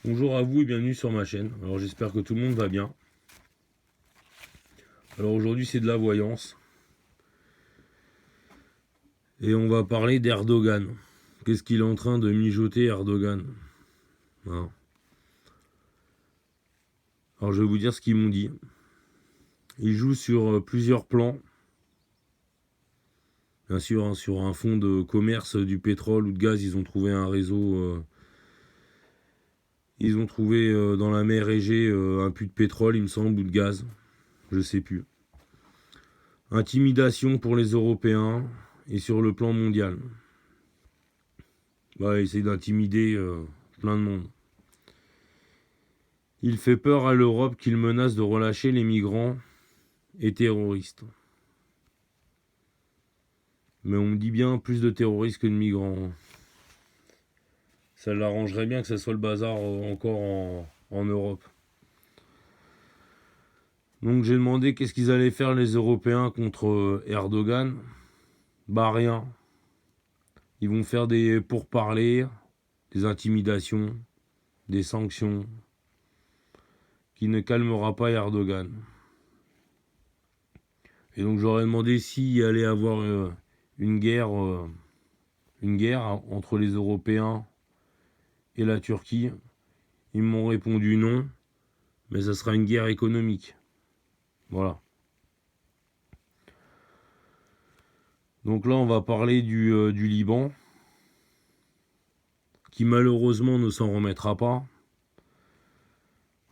Bonjour à vous et bienvenue sur ma chaîne. Alors j'espère que tout le monde va bien. Alors aujourd'hui c'est de la voyance. Et on va parler d'Erdogan. Qu'est-ce qu'il est en train de mijoter Erdogan, hein? Alors je vais vous dire ce qu'ils m'ont dit. Il joue sur plusieurs plans. Bien sûr, hein, sur un fonds de commerce du pétrole ou de gaz, ils ont trouvé un réseau. Ils ont trouvé dans la mer Égée un puits de pétrole, il me semble, ou de gaz. Je sais plus. Intimidation pour les Européens et sur le plan mondial. Bah, il essaie d'intimider plein de monde. Il fait peur à l'Europe qu'il menace de relâcher les migrants et terroristes. Mais on me dit bien plus de terroristes que de migrants. Ça l'arrangerait bien que ça soit le bazar encore en Europe. Donc j'ai demandé qu'est-ce qu'ils allaient faire les Européens contre Erdogan. Bah rien. Ils vont faire des pourparlers, des intimidations, des sanctions, qui ne calmera pas Erdogan. Et donc j'aurais demandé s'il y allait avoir une guerre entre les Européens et la Turquie. Ils m'ont répondu non, mais ça sera une guerre économique. Voilà. Donc là, on va parler du Liban, qui malheureusement ne s'en remettra pas.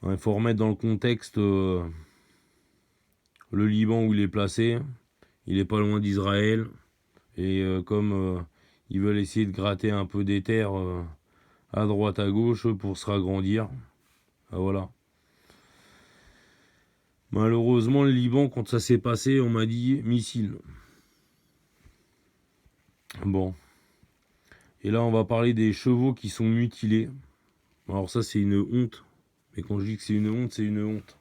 Il faut remettre dans le contexte le Liban où il est placé. Il n'est pas loin d'Israël. Et comme ils veulent essayer de gratter un peu des terres à droite à gauche pour se ragrandir. Ah, voilà. Malheureusement, le Liban, quand ça s'est passé, on m'a dit missile. Bon. Et là, on va parler des chevaux qui sont mutilés. Alors ça, c'est une honte. Mais quand je dis que c'est une honte, c'est une honte.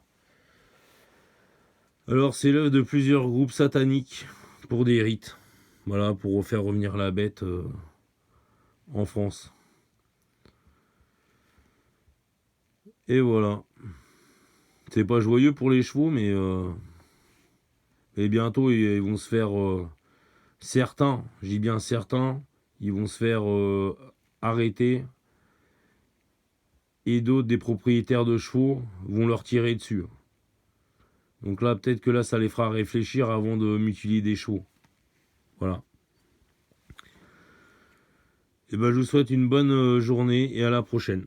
Alors, c'est l'œuvre de plusieurs groupes sataniques pour des rites. Voilà, pour faire revenir la bête en France. Et voilà. C'est pas joyeux pour les chevaux, mais bientôt, ils vont se faire... certains, je dis bien certains, ils vont se faire arrêter. Et d'autres, des propriétaires de chevaux, vont leur tirer dessus. Donc là, peut-être que là, ça les fera réfléchir avant de mutiler des chevaux. Voilà. Et ben, je vous souhaite une bonne journée et à la prochaine.